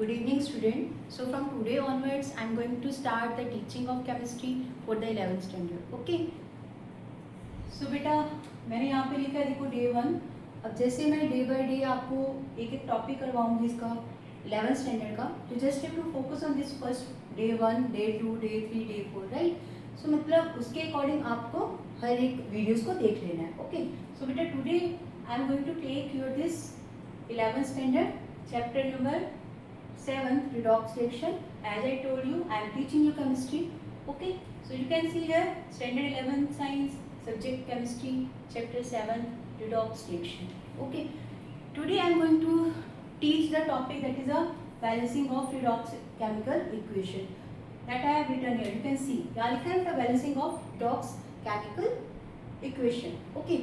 Good evening student. So from today onwards I am going to start the teaching of chemistry for the 11th standard. Okay. So बेटा मैंने यहाँ पे लिखा है देखो day 1. अब जैसे मैं डे बाय डे आपको एक एक टॉपिक करवाऊंगी इसका 11th स्टैंडर्ड का, तो just have to focus on this first day 1, day 2, day 3, day 4, right. So मतलब उसके अकॉर्डिंग आपको हर एक वीडियोस को देख लेना है. ओके. सो बेटा today I am going to take your this 11th standard chapter number 7th redox reaction. As I told you, I am teaching you chemistry. Okay, so you can see here standard 11 science subject chemistry chapter 7 redox reaction. Okay, today I am going to teach the topic that is a balancing of redox chemical equation that I have written here. You can see यहाँ लिखा है the balancing of redox chemical equation. Okay.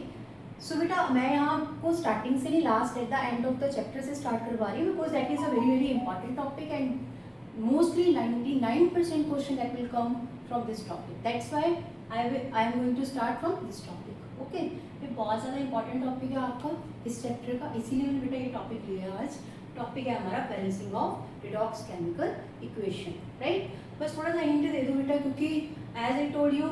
सो बेटा मैं यहाँ आपको starting से नहीं last at the end of the chapter से स्टार्ट करवा रही हूँ because that is a very very important topic and mostly 99% question that will come from this topic. That's why I am going to start from this topic. Okay, ये बहुत ज़्यादा important topic है आपका इस chapter का, इसीलिए मैंने बेटा ये टॉपिक लिया है आज. टॉपिक है हमारा balancing of redox chemical equation, right. बस थोड़ा सा हिंट दे दो बेटा क्योंकि एज आई टोल्ड यू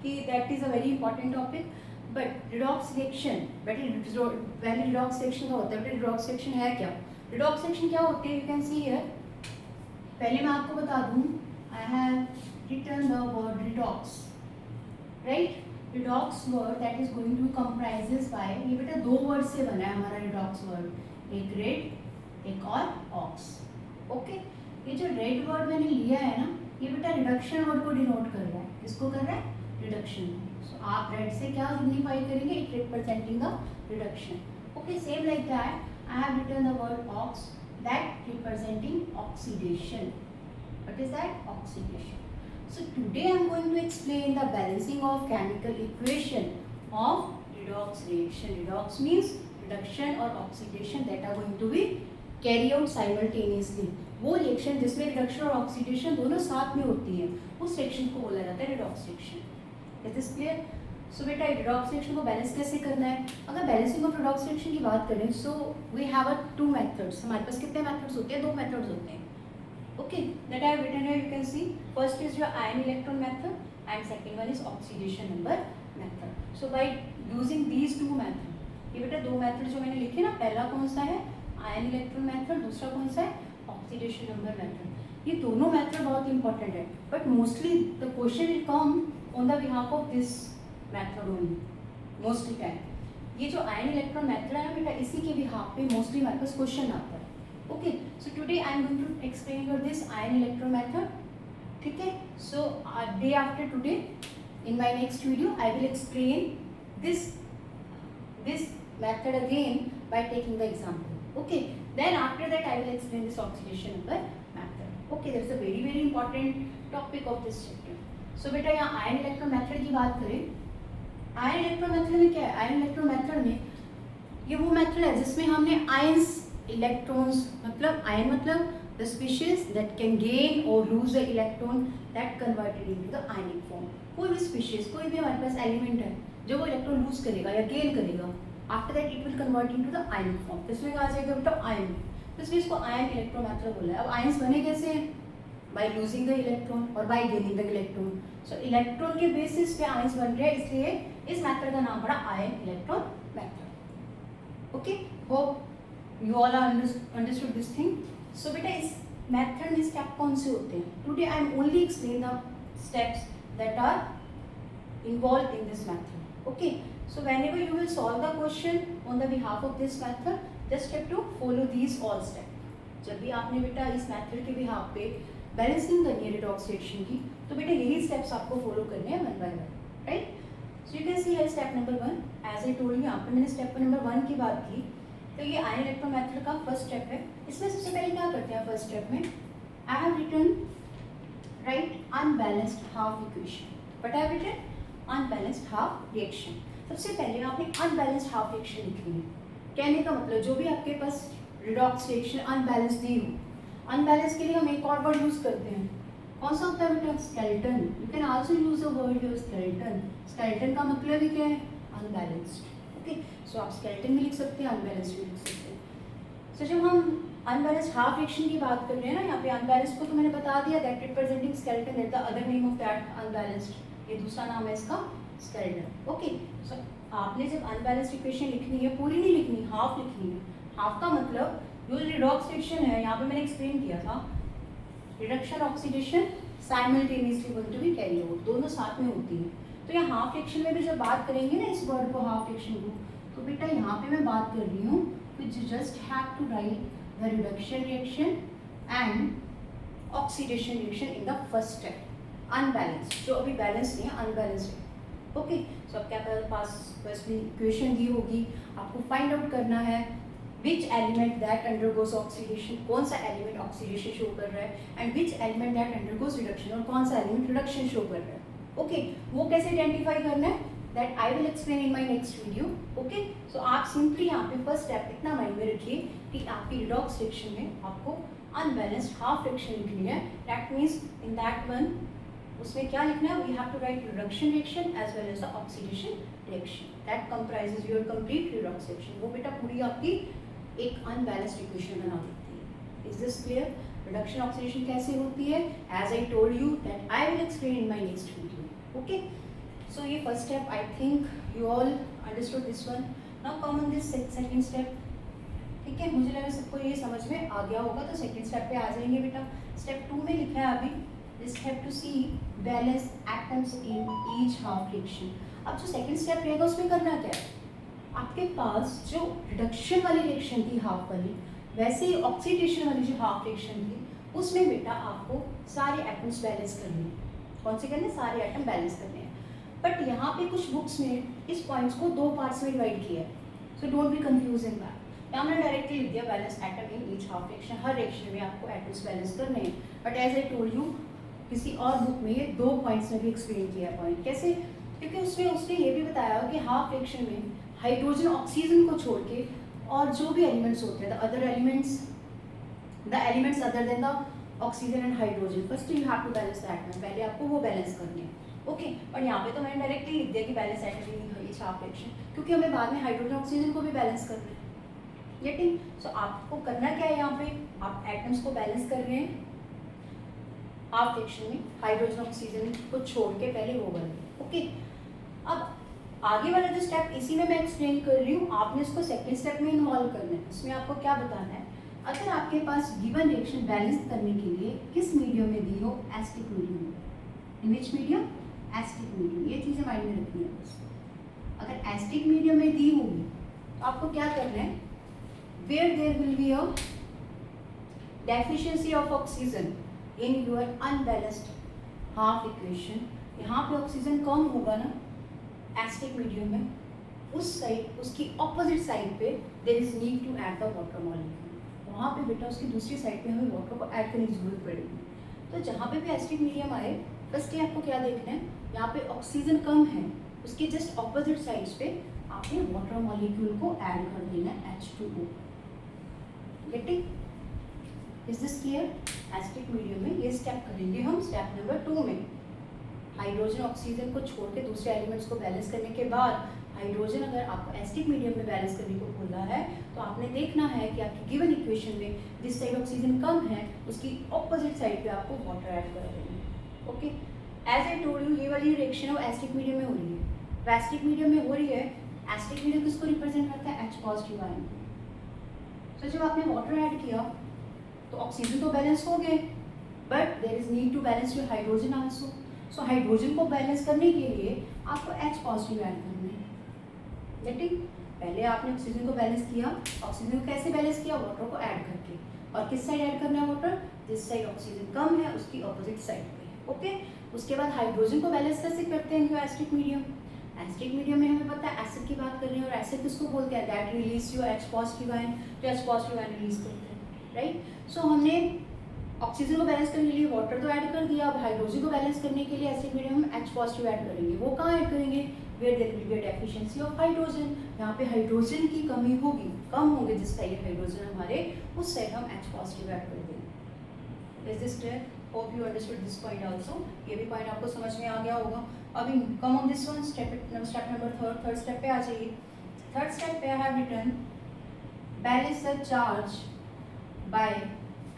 कि that is a very important topic. But redox reaction पहले रिडॉक्स रिएक्शन का होता है. बेटा रिडॉक्स रिएक्शन है क्या? रिडॉक्स रिएक्शन क्या होती है? You can see here. पहले मैं आपको बता दूं, I have written the word redox, right. Redox word that is going to comprises by, ये बेटा दो वर्ड से बना है हमारा रिडॉक्स वर्ड, एक रेड एक और ऑक्स. ओके, ये जो रेड वर्ड मैंने लिया है ना, ये बेटा रिडक्शन वर्ड को डिनोट कर रहा है. किसको कर रहा है? रिडक्शन. So, आप रेड से क्या सिग्निफाई करेंगे? It representing the reduction. Okay, same like that I have written the word ox that representing oxidation. What is that? Oxidation. So today I am going to explain the balancing of chemical equation of redox reaction. Redox means reduction or oxidation that are going to be carry out simultaneously. वो reaction जिसमें reduction और oxidation दोनों साथ में होती है उस reaction को बोला जाता है redox reaction. It is clear? So बेटा रिडॉक्स रिएक्शन को बैलेंस कैसे करना है? अगर बैलेंसिंग ऑफ रिडॉक्स रिएक्शन की बात करें so we have a two methods. हमारे पास कितने मेथड्स होते हैं? दो मेथड्स होते हैं. Okay, that I have written here. You can see first is your ion electron method and second one is oxidation number method. So by using these two method, ये बेटा दो मेथड जो मैंने लिखे ना, पहला कौन सा है? आयन इलेक्ट्रॉन मेथड, दूसरा कौन सा है? Oxidation number method. ये दोनों मेथड बहुत इंपॉर्टेंट है but mostly the question will come on the behalf of this method only mostly time. ये जो आयन इलेक्ट्रॉन मेथड है ना बेटा, इसी के बिहाफ पे मोस्टली हमारे पास क्वेश्चन आता है. Okay, so today I am going to explain your this ion electron method. ठीक है, so day after today in my next video I will explain this method again by taking the example. Okay, then after that I will explain this oxidation number method. Okay, that is a very very important topic of this chapter. So बेटा यहाँ ion electron method की बात करें, ion electron method में क्या है? Ion electron method में ये वो मेथड है जिसमें हमने आयंस इलेक्ट्रॉन्स, मतलब आयन मतलब the species that can gain or lose the electron that converted into the ionic form. कोई भी species, कोई भी हमारे पास एलिमेंट है जो वो इलेक्ट्रॉन लूज करेगा या गेन करेगा, after that it will convert into the ionic form. इसमें कहा जाएगा बेटा आयन, तो इसलिए इसको आयन इलेक्ट्रॉन मेथड बोला है. अब आयंस बने कैसे हैं? बाय लूजिंग द इलेक्ट्रॉन और by gaining the electron. So electron के बेसिस पे आयंस बन रहे हैं, इसलिए इस मेथड का नाम पड़ा ion electron method. Okay, hope you all are understood this thing. So बेटा इस मेथड में स्टेप कौन से होते हैं? Today I am only explain the steps that are involve in this method. Okay, so whenever you will solve the question on the behalf of this method, just have to follow these all steps. जब भी आपने बेटा इस method के behalf पे balancing करनी है redox reaction की, तो बेटा यही स्टेप्स आपको फॉलो करने हैं one by one, right. So you can see here step number 1. As I told you, यहाँ पे मैंने स्टेप नंबर 1 की बात की, तो ये आयन इलेक्ट्रॉन मेथड का फर्स्ट स्टेप है. इसमें सबसे पहले क्या करते हैं? फर्स्ट स्टेप में I have written write unbalanced half equation. But I have written unbalanced half reaction. सबसे पहले आपने अनबैलेंस्ड हाफ रिएक्शन लिखनी है. कहने का मतलब जो भी आपके पास रिडॉक्स रिएक्शन अनबैलेंस दी हो, अनबैलेंस के लिए हम एक और वर्ड यूज करते हैं. कौन सा होता है बेटा? Skeleton. You can also use a word here skeleton. Skeleton का मतलब ही क्या है? अनबैलेंस्ड. ओके, सो आप स्केलेटन भी लिख सकते हैं, अनबैलेंस्ड भी लिख सकते हैं. सो जब हम अनबैलेंस्ड हाफ रिएक्शन की बात कर रहे हैं ना, यहाँ पे अनबैलेंस्ड को तो मैंने बता दिया that representing skeleton that the other name of that unbalanced, ये दूसरा नाम है इसका स्केलेटन। ओके, सो आपने जब अनबैलेंस्ड इक्वेशन लिखनी है, पूरी नहीं लिखनी, हाफ लिखनी है। हाफ का मतलब जो रिडॉक्स रिएक्शन है, यहाँ पे मैंने एक्सप्लेन किया था, reduction oxidation simultaneously going to be carry out, दोनों साथ में होती है। तो यहाँ हाफ रिएक्शन में भी जब बात करेंगे ना इस वर्ड को, हाफ रिएक्शन को, तो बेटा यहाँ पे मैं बात कर रही हूँ which you just have to write the reduction reaction and oxidation reaction in the first step, unbalanced, जो अभी बैलेंस नहीं है, अनबैलेंस्ड है। ओके, सो अब क्या पास फर्स्टली इक्वेशन दी होगी, आपको फाइंड आउट करना है which element that undergoes oxidation, कौन सा एलिमेंट ऑक्सीडेशन शो कर रहा है, and which element that undergoes reduction, और कौन सा एलिमेंट रिडक्शन शो कर रहा है। ओके, वो कैसे आइडेंटिफाई करना है, that I will explain in my next video. Okay, so आप सिंपली यहाँ पे फर्स्ट स्टेप इतना माइंड में रखिए कि आपकी रिडॉक्स रिएक्शन में आपको अनबैलेंस्ड हाफ रिएक्शन लिखनी है। That means in that one, उसमें क्या लिखना है, we have to write reduction reaction as well as the oxidation reaction that comprises your complete redox reaction. वो बेटा पूरी आपकी एक अनबैलेंस्ड इक्वेशन बना देती है। Is this clear? Reduction oxidation कैसे होती है, as I told you that I will explain in my next video. Okay, so ये first step, I think you all understood this one. Now come on this second step. ठीक है, मुझे लगा सबको ये समझ में आ गया होगा, तो सेकंड स्टेप पे आ जाएंगे बेटा। स्टेप 2 में लिखा है अभी, this have to see balance atoms in each half reaction. अब जो सेकंड स्टेप रहेगा उसमें करना क्या है, आपके पास जो रिडक्शन वाली रिएक्शन थी हाफ वाली, वैसे ही ऑक्सीडेशन वाली जो हाफ रिएक्शन थी, उसमें बेटा आपको सारे एटम्स बैलेंस करने हैं। कौन से करने? सारे एटम बैलेंस करने हैं। बट यहाँ पे कुछ बुक्स में इस पॉइंट्स को 2 पार्ट्स में डिवाइड किया है, so don't be confuse in that. यहाँ मैंने डायरेक्टली लिख दिया balance atom in each half reaction, हर रिएक्शन में आपको एटम्स बैलेंस करने हैं। But as I told you, किसी और बुक में ये 2 पॉइंट्स में भी एक्सप्लेन किया है। पॉइंट कैसे? क्योंकि उसमें उसने ये भी बताया कि हाफ रिएक्शन में हाइड्रोजन ऑक्सीजन को छोड़ के और जो भी एलिमेंट्स होते हैं, the elements other than the oxygen and hydrogen, first you have to balance the atom, पहले आपको वो बैलेंस करने हैं। ओके, और यहाँ पे तो मैंने डायरेक्टली लिख दिया कि balance atom in each half reaction, क्योंकि हमें बाद में हाइड्रोजन ऑक्सीजन को भी बैलेंस करना है। गेटिंग? सो आपको करना क्या है, यहाँ पे आप एटम्स को बैलेंस कर रहे हैं हाफ रिएक्शन में, हाइड्रोजन ऑक्सीजन को छोड़ के पहले वो वाले। ओके, अब आगे वाला जो स्टेप इसी में मैं एक्सप्लेन कर रही हूँ, आपने इसको सेकंड स्टेप में इन्वॉल्व करना है। इसमें आपको क्या बताना है, अगर आपके पास गिवन रिएक्शन बैलेंस करने के लिए किस मीडियम में दी हो, एसिडिक मीडियम में, इन विच मीडियम, एसिडिक मीडियम, ये चीज़ें माइंड में रखनी है बस। अगर एसिडिक मीडियम में दी होगी तो आपको क्या करना है, where there will be a deficiency of oxygen in your unbalanced half equation, यहाँ पे ऑक्सीजन कम होगा ना एसिडिक मीडियम में, उस साइड, उसकी ऑपोजिट साइड पे there is need to add the water molecule, वहाँ पे बेटा उसकी दूसरी साइड पे हमें वाटर को ऐड करने की जरूरत पड़ेगी। तो जहाँ पे भी एसिडिक मीडियम आए, फर्स्ट आपको क्या देखना है, यहाँ पे ऑक्सीजन कम है, उसके जस्ट ऑपोजिट साइड्स पे आपने वाटर मॉलिक्यूल को ऐड कर देना है, H2O। Getting? Is this clear? Acidic medium में ये स्टेप करेंगे हम स्टेप नंबर 2 में। हाइड्रोजन ऑक्सीजन को छोड़ के दूसरे एलिमेंट्स को बैलेंस करने के बाद, हाइड्रोजन अगर आपको एसिडिक मीडियम में बैलेंस करने को बोला है, तो आपने देखना है कि आपकी गिवन इक्वेशन में जिस साइड ऑक्सीजन कम है उसकी ऑपोजिट साइड पे आपको वाटर ऐड कर देना है। Okay, as I told you, ये वाली रिएक्शन एसिडिक मीडियम में हो रही है। एसिडिक मीडियम में हो रही है, एसिडिक मीडियम किसको रिप्रेजेंट करता है, H पॉजिटिव आयन। तो जब आपने वाटर ऐड किया तो ऑक्सीजन तो बैलेंस हो गए, but there is need to balance your hydrogen also. So hydrogen को बैलेंस करने के लिए आपको H पॉजिटिव ऐड करना है। गेटिंग? पहले आपने ऑक्सीजन को बैलेंस किया, ऑक्सीजन को कैसे बैलेंस किया, वाटर को ऐड करके, और किस साइड ऐड करना है वाटर, जिस साइड ऑक्सीजन कम है उसकी ऑपोजिट साइड पे। ओके, उसके बाद हाइड्रोजन को बैलेंस कैसे करते हैं, एसिडिक मीडियम। एसिडिक मीडियम में हमें पता है एसिड की बात कर रहे हैं, और एसिड किसको बोलते हैं, that release your H positive ion, जो H पॉजिटिव आयन रिलीज करते हैं, राइट। सो हमने ऑक्सीजन को बैलेंस करने के लिए वाटर तो ऐड कर दिया, अब हाइड्रोजन को बैलेंस करने के लिए एसिडिक मीडियम हम H पॉजिटिव ऐड करेंगे। वो कहाँ ऐड करेंगे, where there will be a deficiency of hydrogen, यहाँ पे हाइड्रोजन की कमी होगी, कम होंगे जिस साइड हाइड्रोजन हमारे, उस साइड हम H पॉजिटिव ऐड कर देंगे। Is this clear? Hope you understood this point also. ये भी पॉइंट आपको समझ में आ गया होगा। अभी come on this one, step number third step पे आ जाइए। थर्ड स्टेप पे I have written balance the charge by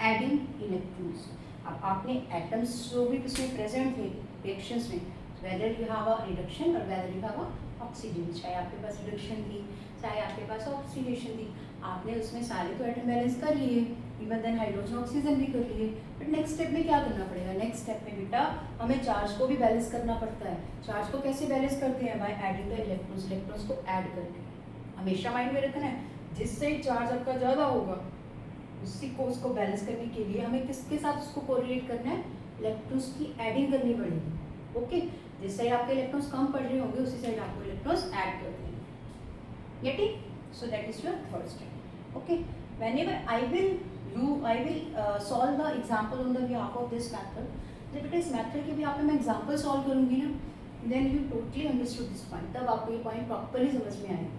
adding electrons. अब आपने एटम्स जो भी उसमें प्रेजेंट थे रिएक्शंस में, whether you have a reduction और whether you have a oxidation, चाहे आपके पास रिडक्शन थी चाहे आपके पास ऑक्सीडेशन थी, आपने उसमें सारे तो एटम बैलेंस कर लिए, इवन देन हाइड्रोजन ऑक्सीजन भी कर लिए। बट नेक्स्ट स्टेप में क्या करना पड़ेगा? नेक्स्ट स्टेप में बेटा हमें चार्ज को भी बैलेंस करना पड़ता है। चार्ज को कैसे बैलेंस करते हैं? By adding the electrons, electrons को ऐड करके। हमेशा माइंड में रखना है, जिससे चार्ज आपका ज़्यादा होगा उसी को उसको बैलेंस करने के लिए हमें किसके साथ उसको कोरिलेट करना है? इलेक्ट्रॉन्स की एडिंग करनी पड़ेगी। ओके, जिस साइड आपके इलेक्ट्रॉन्स कम पड़ रहे होंगे उसी साइड आपको इलेक्ट्रॉन्स ऐड कर देंगे। Get it? So that is your third step. Okay, whenever I will solve the example on the behalf of this method. जब बेटा इस मेथड के भी आप मैं एग्जाम्पल सॉल्व करूँगी ना, then you totally understood this point, तब आपको ये पॉइंट प्रॉपरली समझ में आएंगे।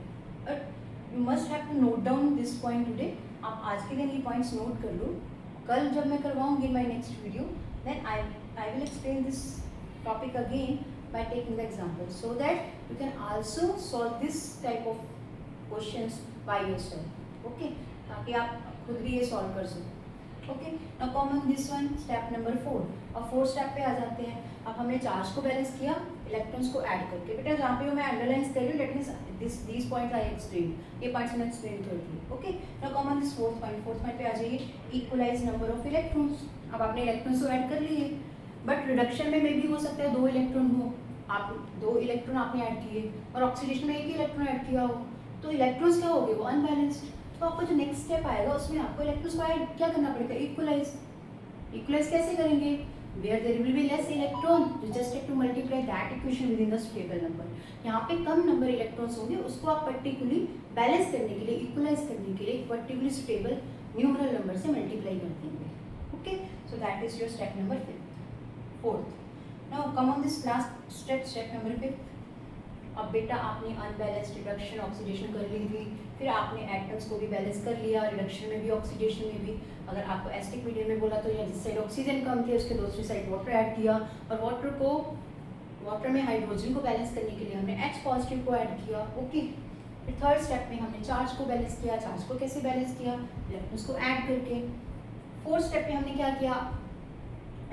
But you must have to note down this point today. आप आज के दिन ये पॉइंट्स नोट कर लो, कल जब मैं करवाऊंगी my next video then I will explain this topic again by taking the example so that you can also solve this type of questions by yourself. Okay, ताकि आप खुद भी ये सॉल्व कर सको। Okay, now come on this one, step number 4। अब 4 step पे आ जाते हैं। अब हमने चार्ज को बैलेंस किया इलेक्ट्रॉन्स को ऐड करके। बेटा जहाँ पे मैं अंडरलाइन कर रही हूँ, let means this point I explain, ये पॉइंट्स मैंने एक्सप्लेन कर दिए। Okay, now come on this fourth point पे आ जाइए, इक्वलाइज नंबर ऑफ इलेक्ट्रॉन्स। अब आपने इलेक्ट्रॉन्स को ऐड कर लिए, बट रिडक्शन में भी हो सकता है 2 इलेक्ट्रॉन हो, आप 2 इलेक्ट्रॉन आपने ऐड किए और ऑक्सीडेशन में 1 ही इलेक्ट्रॉन ऐड किया हो, तो इलेक्ट्रॉन्स क्या हो गए? वो अनबैलेंस्ड। तो आपको जो नेक्स्ट स्टेप आएगा उसमें आपको इलेक्ट्रॉन्स को ऐड क्या करना पड़ेगा? इक्वलाइज। इक्वलाइज कैसे करेंगे? Where there will be less electron, you just have to multiply that equation with in the stable number. यहाँ पे कम नंबर इलेक्ट्रॉन्स होंगे, उसको आप पर्टिकुलरली बैलेंस करने के लिए, इक्वलाइज करने के लिए एक पर्टिकुलर स्टेबल न्यूमरल नंबर से मल्टीप्लाई कर देंगे। Okay, so that is your step number 4th। Now come on this last step, step number 5। अब बेटा आपने अनबैलेंस्ड रिडक्शन ऑक्सीडेशन कर ली थी, फिर आपने एटम्स को भी बैलेंस कर लिया, रिडक्शन में भी ऑक्सीडेशन में भी। अगर आपको एसिडिक मीडियम में बोला तो यहाँ जिस साइड ऑक्सीजन कम थे उसके दूसरी साइड वाटर ऐड किया, और वाटर में हाइड्रोजन को बैलेंस करने के लिए हमने H पॉजिटिव को ऐड किया। ओके, फिर थर्ड स्टेप में हमने चार्ज को बैलेंस किया। चार्ज को कैसे बैलेंस किया? इलेक्ट्रॉन्स को ऐड करके। फोर्थ स्टेप में हमने क्या किया?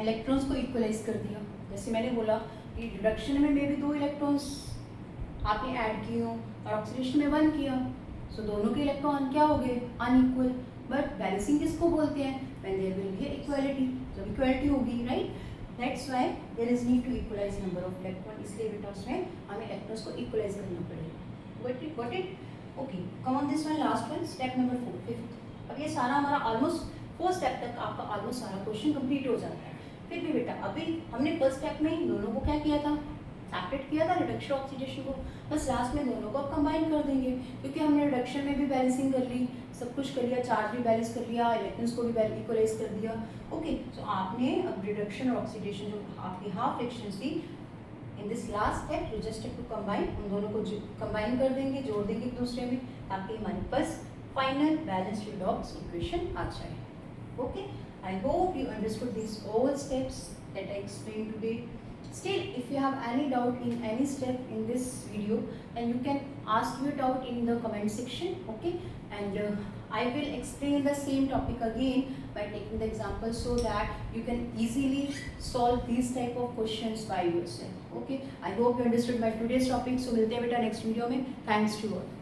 इलेक्ट्रॉन्स को इक्वलाइज कर दिया। जैसे मैंने बोला कि रिडक्शन में भी 2 इलेक्ट्रॉन्स आपने ऐड किए हो और ऑक्सीडेशन में 1 किया, सो दोनों के इलेक्ट्रॉन क्या हो गए? अनइक्वल। बट बैलेंसिंग किसको बोलते हैं? When there will be equality, जब इक्वालिटी होगी, right? That's why there is need to equalize number of electron. इसलिए बेटा उसमें हमें इलेक्ट्रॉन्स को इक्वलाइज करना पड़ेगा। Got it? Okay, come on this one, last one, step number 4, 5th। अब ये सारा हमारा ऑलमोस्ट 4 स्टेप तक आपका ऑलमोस्ट सारा क्वेश्चन कंप्लीट हो जाता है। फिर भी बेटा अभी हमने फर्स्ट स्टेप में इन दोनों को क्या किया था? सेपरेट किया था रिडक्शन ऑक्सीडेशन को। बस लास्ट में दोनों को अब कंबाइन कर देंगे, क्योंकि हमने रिडक्शन में भी बैलेंसिंग कर ली, सब कुछ कर लिया, चार्ज भी बैलेंस कर लिया, इलेक्ट्रॉन्स को भी इक्वलाइज कर दिया। ओके, सो आपने अब रिडक्शन और ऑक्सीडेशन जो आपकी हाफ रिएक्शन थी, in this last step you just have to combine, उन दोनों को कंबाइन कर देंगे, जोड़ देंगे एक दूसरे में, ताकि हमारे पास फाइनल बैलेंस्ड रिडॉक्स इक्वेशन आ जाए। Okay, I hope you understood these all steps that I explained today. Still, if you have any doubt in any step in this video, then you can ask your doubt in the comment section, okay? And I will explain the same topic again by taking the example so that you can easily solve these type of questions by yourself, okay? I hope you understood my today's topic. So मिलते हैं बेटा next video में. Thanks to you all.